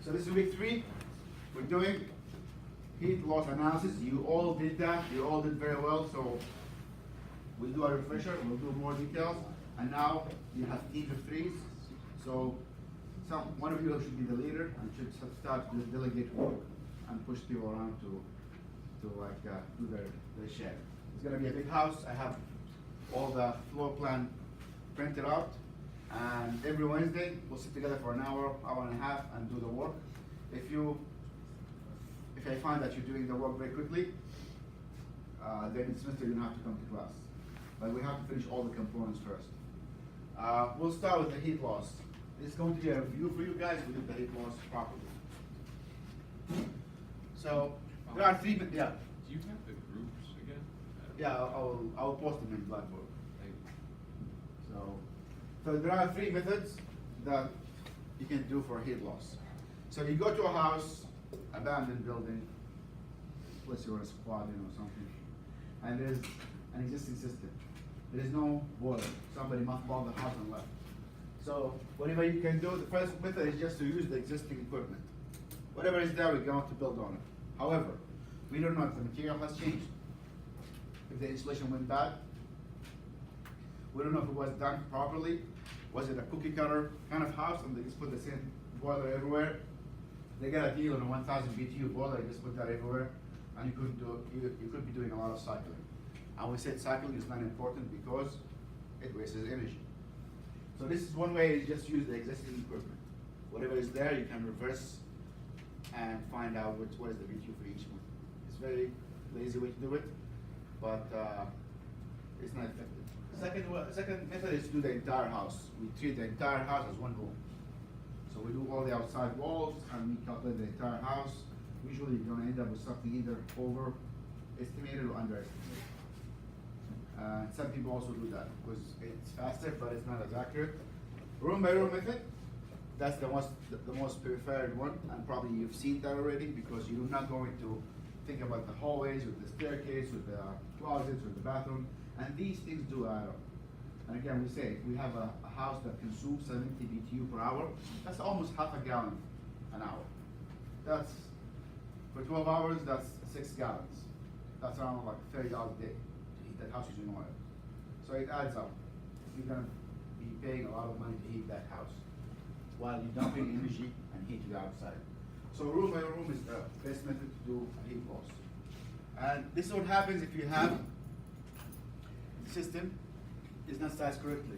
So this is week 3. We're doing heat loss analysis. You all did that. You all did very well. So we'll do a refresher. We'll do more details. And now you have teams of 3s. So one of you should be the leader and should start to delegate work and push people around to do their share. It's going to be a big house. I have all the floor plan printed out. And every Wednesday, we'll sit together for an hour, hour and a half, and do the work. If I find that you're doing the work very quickly, then it's semester you don't have to come to class. But we have to finish all the components first. We'll start with the heat loss. It's going to be a review for you guys. We did the heat loss properly. So there are 3. Yeah. Do you have the groups again? Yeah, I'll post them in Blackboard. So there are 3 methods that you can do for heat loss. So you go to a house, abandoned building, let's say you're a squad or something, and there's an existing system. There is no boiler. Somebody mothballed the house and left. So whatever you can do, the first method is just to use the existing equipment. Whatever is there, we're going to build on it. However, we don't know if the material has changed, if the insulation went bad. We don't know if it was done properly. Was it a cookie cutter kind of house and they just put the same boiler everywhere? They got a deal on a 1000 BTU boiler, they just put that everywhere, and you could be doing a lot of cycling. And we said cycling is not important because it wastes energy. So this is one way, is just use the existing equipment. Whatever is there, you can reverse and find out what is the BTU for each one. It's a very lazy way to do it, but it's not effective. Second method is to do the entire house. We treat the entire house as one room. So we do all the outside walls and we calculate the entire house. Usually you're gonna end up with something either overestimated or underestimated. Some people also do that because it's faster, but it's not as accurate. Room by room method, that's the most preferred one, and probably you've seen that already because you're not going to think about the hallways with the staircase, with the closets, with the bathroom. And these things do add up. And again, we say, if we have a house that consumes 70 BTU per hour, that's almost half a gallon an hour. That's, for 12 hours, that's 6 gallons. That's around like $30 a day to heat that house using oil. So it adds up. You're gonna be paying a lot of money to heat that house while you're dumping energy and heat to the outside. So room by room is the best method to do heat loss. And this is what happens if you have system is not sized correctly.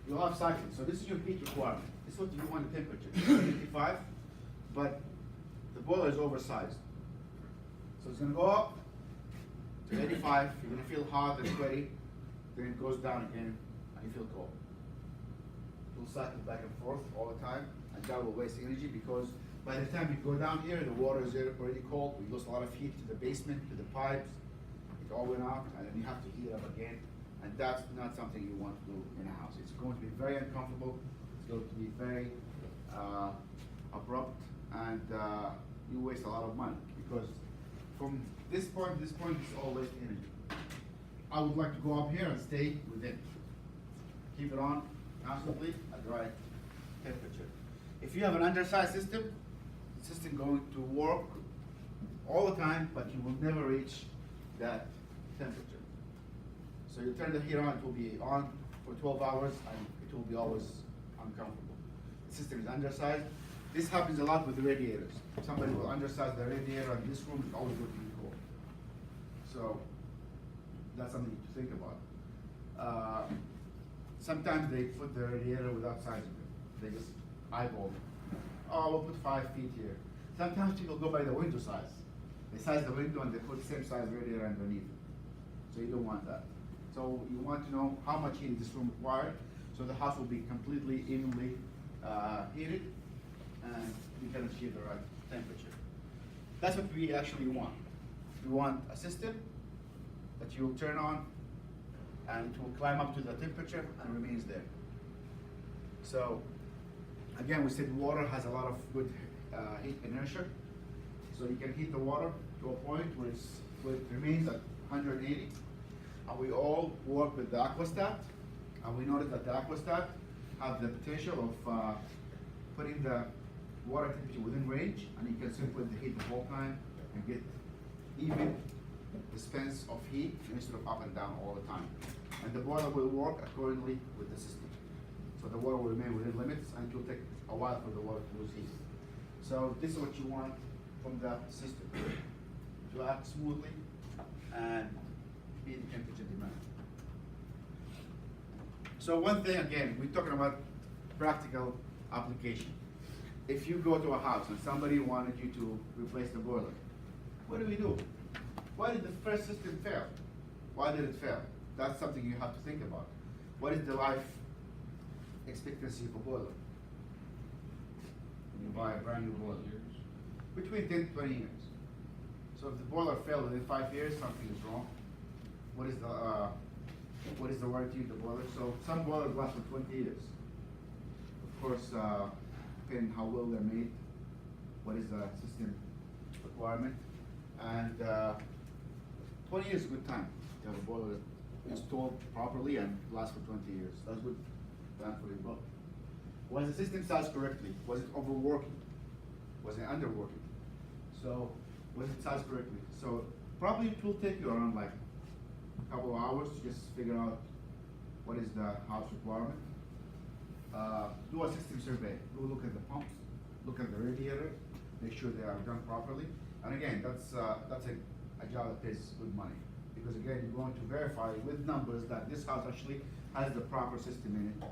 You'll have cycling. So this is your heat requirement. This is what you want the temperature. 85, but the boiler is oversized. So it's gonna go up to 85, you're gonna feel hot and sweaty, then it goes down again and you feel cold. You'll cycle back and forth all the time, and that will waste energy because by the time you go down here, the water is already cold. We lose a lot of heat to the basement, to the pipes. It all went out, and then you have to heat it up again. And that's not something you want to do in a house. It's going to be very uncomfortable. It's going to be very abrupt, and you waste a lot of money because from this point to this point, it's all waste energy. I would like to go up here and stay within. Keep it on constantly at the right temperature. If you have an undersized system, the system going to work all the time, but you will never reach that temperature. So you turn the heat on, it will be on for 12 hours and it will be always uncomfortable. The system is undersized. This happens a lot with the radiators. Somebody will undersize the radiator and this room is always going to be cold. So that's something to think about. Sometimes they put the radiator without sizing it. They just eyeball it. Oh, we'll put 5 feet here. Sometimes people go by the window size. They size the window and they put the same size radiator underneath it. So you don't want that. So you want to know how much heat this room required, so the house will be completely evenly heated, and you can achieve the right temperature. That's what we actually want. We want a system that you will turn on, and it will climb up to the temperature and remains there. So again, we said water has a lot of good heat inertia, so you can heat the water to a point where it remains at 180. And we all work with the aquastat, and we noticed that the aquastat have the potential of putting the water temperature within range, and you can circulate the heat the whole time and get even dispense of heat instead of up and down all the time. And the boiler will work accordingly with the system. So the water will remain within limits, and it will take a while for the water to lose heat. So this is what you want from the system, to act smoothly and be the temperature demand. So one thing, again, we're talking about practical application. If you go to a house and somebody wanted you to replace the boiler, what do? Why did the first system fail? Why did it fail? That's something you have to think about. What is the life expectancy of a boiler? When you buy a brand new boiler. Between 10 to 20 years. So if the boiler failed within 5 years, something is wrong. What is the warranty of the boiler? So some boilers last for 20 years. Of course, depending how well they're made, what is the system requirement, and 20 years is a good time to have a boiler installed properly and last for 20 years. That's good time for your boiler. Was the system sized correctly? Was it overworking? Was it underworking? So, was it sized correctly? So, probably it will take you around like a couple of hours to just figure out what is the house requirement. Do a system survey. Go look at the pumps, look at the radiator, make sure they are done properly. And again, that's a job that pays good money, because again, you're going to verify with numbers that this house actually has the proper system in it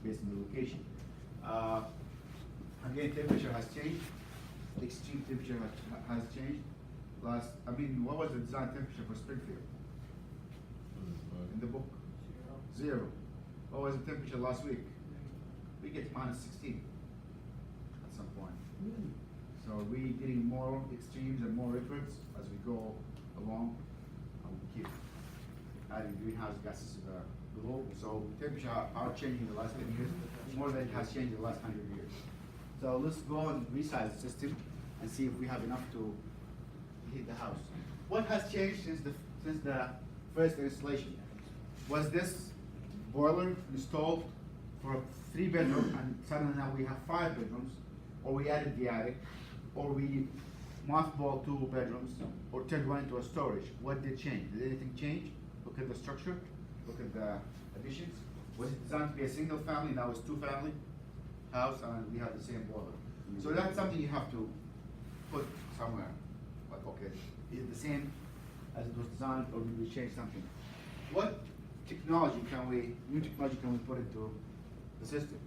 based on the location. Again, temperature has changed. The extreme temperature has changed. What was the design temperature for Springfield? In the book? 0. What was the temperature last week? We get minus 16 at some point. So we're getting more extremes and more recurrence as we go along, and we keep adding greenhouse gases to the globe. So temperature are changing in the last 10 years, more than it has changed in the last 100 years. So let's go and resize the system and see if we have enough to heat the house. What has changed since the first installation? Was this boiler installed for a 3-bedroom and suddenly now we have 5 bedrooms, or we added the attic, or we mothballed 2 bedrooms, or turned one into a storage? What did change? Did anything change? Look at the structure, look at the additions. Was it designed to be a single family, now it's 2-family house, and we have the same boiler? So that's something you have to put somewhere. Like, okay, is it the same as it was designed, or did we change something? What new technology can we put into the system?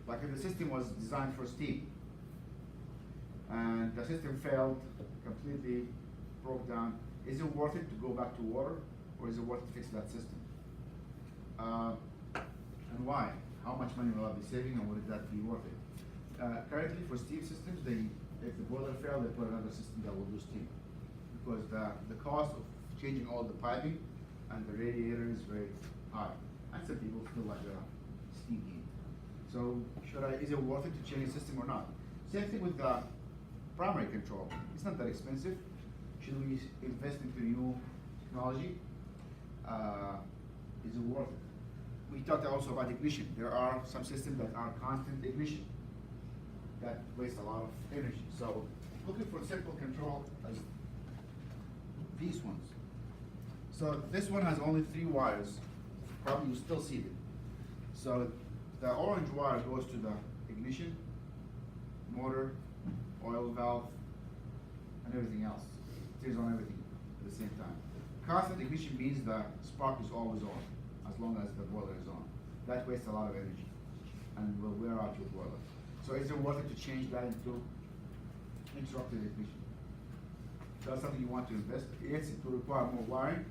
Like if the system was designed for steam, and the system failed, completely broke down, is it worth it to go back to water, or is it worth to fix that system? And why? How much money will I be saving, and would that be worth it? Currently, for steam systems, if the boiler failed, they put another system that will do steam, because the cost of changing all the piping and the radiator is very high, and some people still like steam heat. So is it worth it to change the system or not? Same thing with the primary control. It's not that expensive. Should we invest into new technology? Is it worth it? We talked also about ignition. There are some systems that are constant ignition that waste a lot of energy. So looking for simple control as these ones. So this one has only 3 wires. Probably you still see it. So the orange wire goes to the ignition, motor, oil valve, and everything else. It stays on everything at the same time. Constant ignition means the spark is always on, as long as the boiler is on. That wastes a lot of energy and will wear out your boiler. So is it worth it to change that into interrupted ignition? So that's something you want to invest. Yes, it will require more wiring,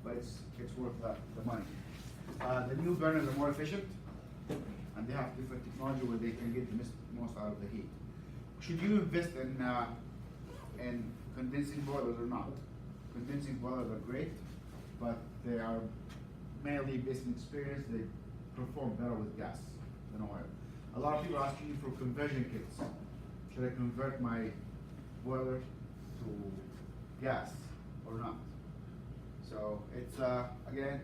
but it's worth the money. The new burners are more efficient, and they have different technology where they can get the most out of the heat. Should you invest in condensing boilers or not? Condensing boilers are great, but they are mainly based on experience. They perform better with gas than oil. A lot of people are asking you for conversion kits. Should I convert my boiler to gas or not? So it's again,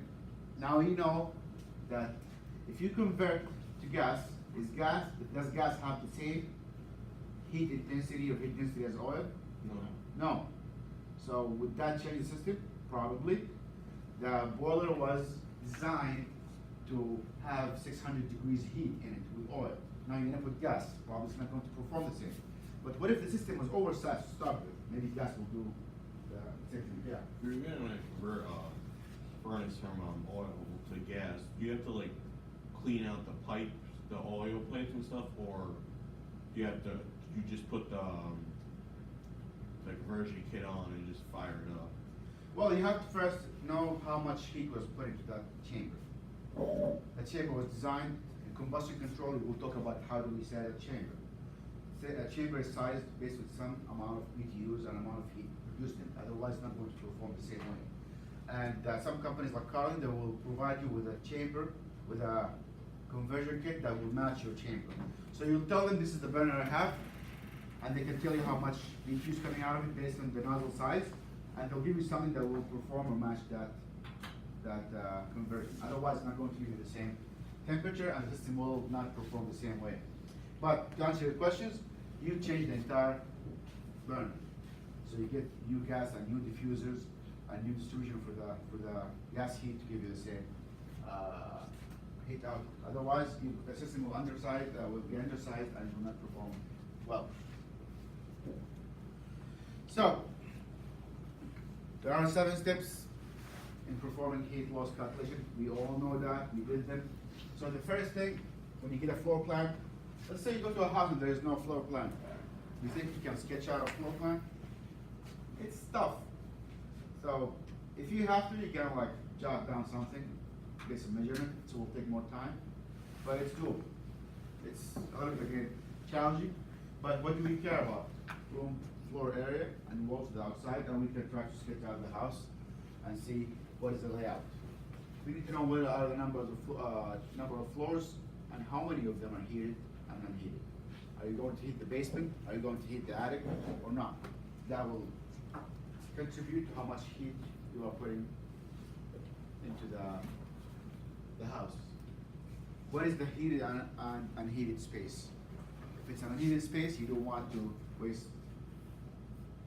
now you know that if you convert to gas, does gas have the same heat intensity or heat density as oil? No. No. So would that change the system? Probably. The boiler was designed to have 600 degrees heat in it with oil. Now you're gonna put gas, probably it's not going to perform the same. But what if the system was oversized to start with? Maybe gas will do the same thing, yeah. You're gonna convert furnace from oil to gas. Do you have to like clean out the pipes, the oil pipes and stuff, or do you have to? You just put the conversion kit on and just fire it up? Well, you have to first know how much heat was put into that chamber. The chamber was designed, in combustion control, we'll talk about how do we set a chamber. A chamber is sized based with some amount of BTUs and amount of heat produced in it, otherwise it's not going to perform the same way. And some companies like Carlin, they will provide you with a chamber, with a conversion kit that will match your chamber. So you'll tell them this is the burner I have, and they can tell you how much BTU is coming out of it based on the nozzle size, and they'll give you something that will perform or match that conversion. Otherwise, it's not going to give you the same temperature, and the system will not perform the same way. But to answer your questions, you change the entire burner. So you get new gas and new diffusers and new distribution for the gas heat to give you the same heat out. Otherwise, the system will be undersized and will not perform well. So there are 7 steps in performing heat loss calculation. We all know that, we did them. So the first thing, when you get a floor plan, let's say you go to a house and there is no floor plan. You think you can sketch out a floor plan? It's tough. So if you have to, you can like jot down something, get some measurement, so it will take more time, but it's doable. It's a little bit again challenging, but what do we care about? Room, floor area, and walls to the outside, and we can try to sketch out the house and see what is the layout. We need to know what are the number of floors and how many of them are heated and unheated. Are you going to heat the basement? Are you going to heat the attic or not? That will contribute to how much heat you are putting into the house. What is the heated and unheated space? If it's an unheated space, you don't want to waste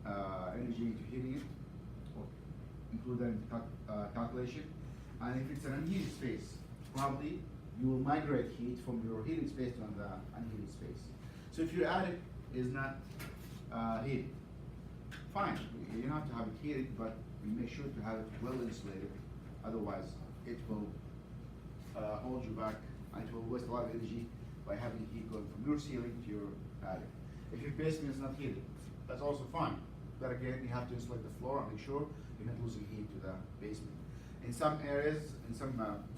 energy into heating it, or include that in the calculation. And if it's an unheated space, probably you will migrate heat from your heated space to the unheated space. So if your attic is not heated, fine, you don't have to have it heated, but you make sure to have it well insulated. Otherwise, it will hold you back, and it will waste a lot of energy by having heat going from your ceiling to your attic. If your basement is not heated, that's also fine. But again, you have to insulate the floor and make sure you're not losing heat to the basement. In some areas, in some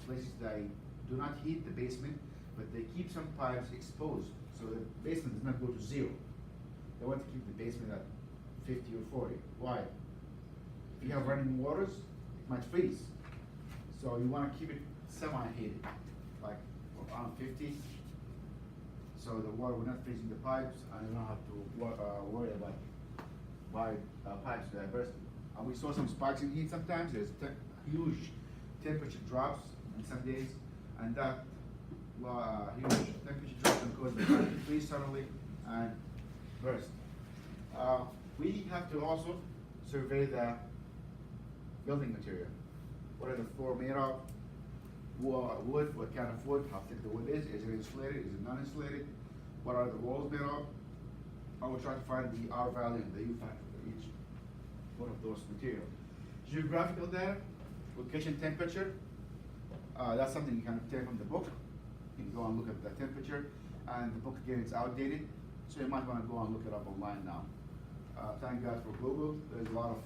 places, they do not heat the basement, but they keep some pipes exposed, so the basement does not go to 0. They want to keep the basement at 50 or 40. Why? If you have running waters, it might freeze. So you want to keep it semi-heated, like around 50. So the water will not freeze in the pipes, and you don't have to worry about pipes that are bursting. And we saw some spikes in heat sometimes. There's huge temperature drops in some days, and that huge temperature drop can cause the pipe to freeze suddenly and burst. We have to also survey the building material. What are the floor made of? Wood, what kind of wood, how thick the wood is it insulated, is it non-insulated? What are the walls made of? I will try to find the R value and the U factor for each one of those materials. Geographical data, location temperature, that's something you can take from the book. You can go and look at the temperature, and the book again is outdated, so you might want to go and look it up online now. Thank God for Google. There's a lot of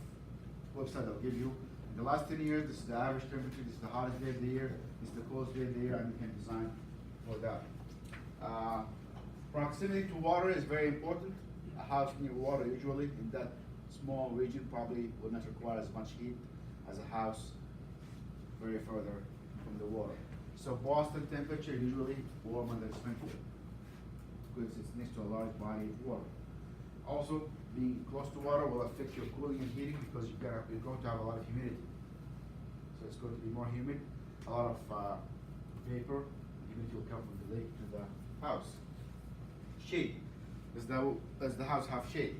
websites that'll give you, in the last 10 years, this is the average temperature, this is the hottest day of the year, this is the coldest day of the year, and you can design for that. Proximity to water is very important. A house near water, usually in that small region, probably will not require as much heat as a house very further from the water. So Boston temperature usually warmer than Springfield because it's next to a large body of water. Also, being close to water will affect your cooling and heating because you're going to have a lot of humidity. So it's going to be more humid, a lot of vapor, humidity will come from the lake to the house. Shade. Does the house have shade?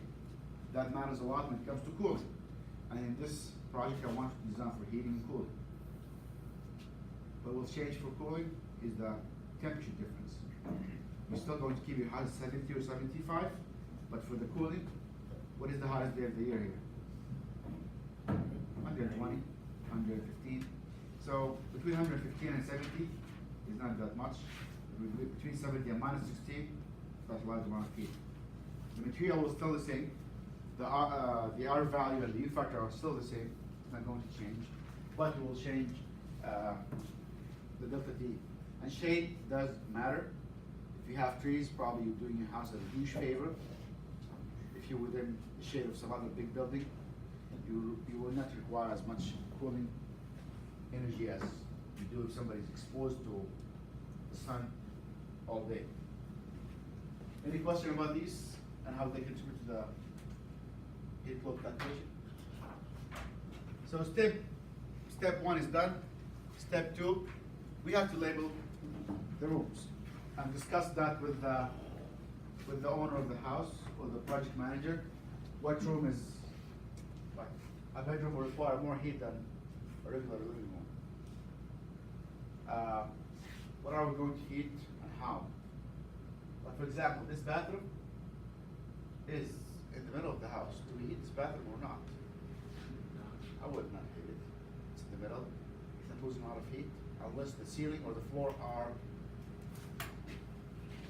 That matters a lot when it comes to cooling. And in this project, I want to design for heating and cooling. What will change for cooling is the temperature difference. We're still going to keep it hot at 70 or 75, but for the cooling, what is the hottest day of the year here? 120, 115. So between 115 and 70 is not that much. Between 70 and minus 16, that's a large amount of heat. The material is still the same. The R value and the U factor are still the same. It's not going to change, but it will change the delta T. And shade does matter. If you have trees, probably you're doing your house a huge favor. If you're within the shade of some other big building, you will not require as much cooling energy as you do if somebody's exposed to the sun all day. Any question about these and how they contribute to the heat flow calculation? So step one is done. Step two, we have to label the rooms and discuss that with the owner of the house or the project manager. What room is like a bedroom will require more heat than a regular living room. What are we going to heat and how? Like for example, this bathroom is in the middle of the house. Do we heat this bathroom or not? I would not heat it. It's in the middle. It's not losing a lot of heat unless the ceiling or the floor are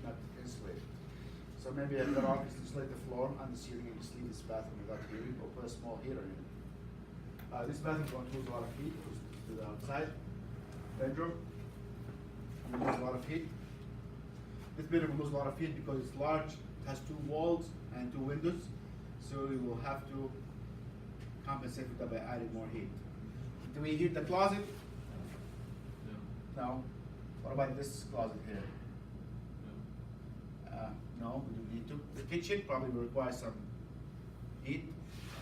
not insulated. So maybe a better option is to insulate the floor and the ceiling and just leave this bathroom without heating or put a small heater in it. This bathroom is going to lose a lot of heat to the outside. Bedroom will lose a lot of heat. This bedroom will lose a lot of heat because it's large, it has 2 walls and 2 windows, so we will have to compensate for that by adding more heat. Do we heat the closet? No. What about this closet here? No, we don't need to. The kitchen probably will require some heat.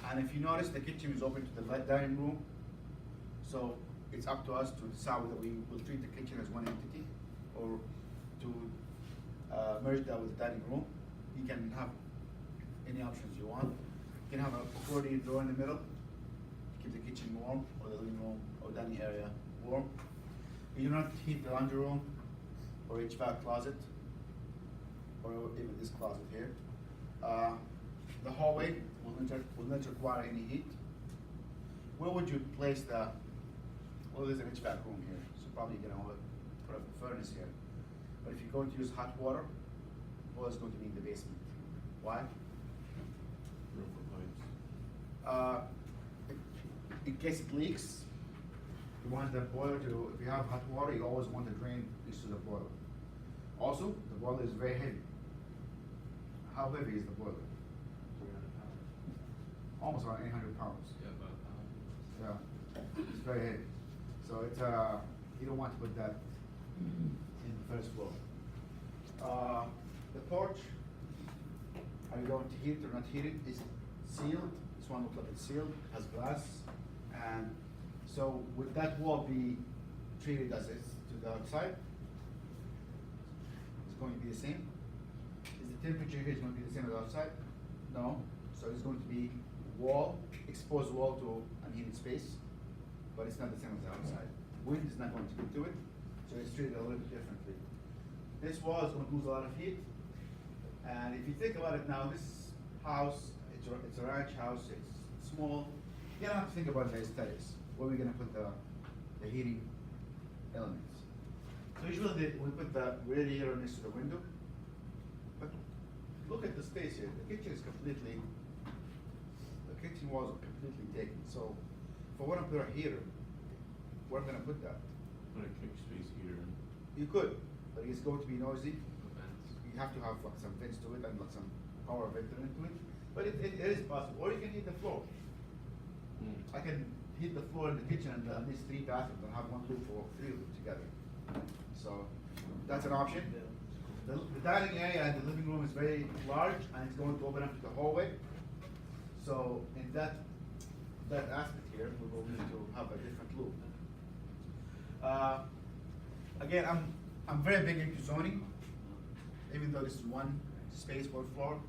And if you notice, the kitchen is open to the dining room. So it's up to us to decide whether we will treat the kitchen as one entity or to merge that with the dining room. You can have any options you want. You can have a accordion door in the middle to keep the kitchen warm or the living room or dining area warm. You do not heat the laundry room or HVAC closet or even this closet here. The hallway will not require any heat. Where would you place well, there's an HVAC room here, so probably you're gonna put a furnace here. But if you're going to use hot water, well, it's going to be in the basement. Why? Room for pipes. In case it leaks, you want the boiler to, if you have hot water, you always want the drain next to the boiler. Also, the boiler is very heavy. How heavy is the boiler? 300 pounds. Almost around 800 pounds. Yeah, about a pound. Yeah, it's very heavy. So it's you don't want to put that in the first floor. The porch, are you going to heat it or not heat it? It's sealed. This one looks like it's sealed. It has glass, and so would that wall be treated as is to the outside? It's going to be the same. Is the temperature here is going to be the same as outside? No. So it's going to be wall, exposed wall to unheated space, but it's not the same as the outside. Wind is not going to get to it, so it's treated a little bit differently. This wall is going to lose a lot of heat, and if you think about it now, this house, it's a ranch house, it's small. You don't have to think about the aesthetics. Where are we going to put the heating elements? So usually we put the radiator next to the window, but look at the space here. The kitchen walls are completely taken. So if I want to put a heater, where am I going to put that? Put a kick space heater in. You could, but it's going to be noisy. Vents. You have to have like some vents to it and like some power vector into it. But it is possible. Or you can heat the floor. I can heat the floor in the kitchen and these 3 bathrooms and have one roof for 3 of them together. So that's an option. The dining area and the living room is very large and it's going to open up to the hallway. So in that aspect here, we will need to have a different loop. Again, I'm very big into zoning, even though this is one space per floor,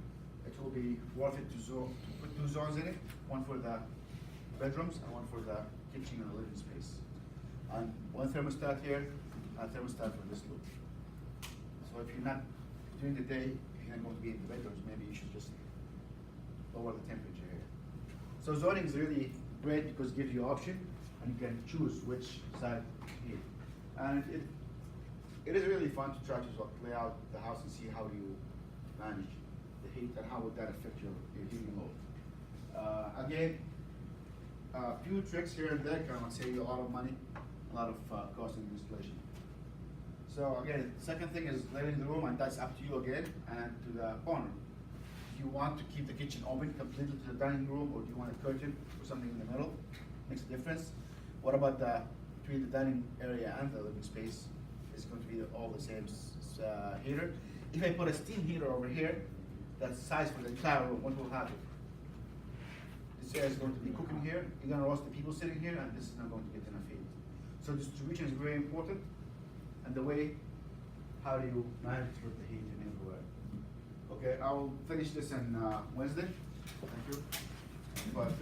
it will be worth it to put two zones in it, one for the bedrooms and one for the kitchen and living space. And one thermostat here, and a thermostat for this loop. So if you're not, during the day, if you're not going to be in the bedrooms, maybe you should just lower the temperature here. So zoning is really great because it gives you option, and you can choose which side to heat. And it is really fun to try to sort of lay out the house and see how you manage the heat and how would that affect your heating load. Again, a few tricks here and there can save you a lot of money, a lot of cost in installation. So again, the second thing is lighting the room, and that's up to you again and to the owner. Do you want to keep the kitchen open completely to the dining room, or do you want a curtain or something in the middle? Makes a difference. What about between the dining area and the living space? It's going to be all the same heater. If I put a steam heater over here, that's size for the entire room, what will happen? This area is going to be cooking here, you're going to roast the people sitting here, and this is not going to get enough heat. So distribution is very important, and the way, how do you manage with the heat and everywhere? Okay, I'll finish this on Wednesday, thank you. But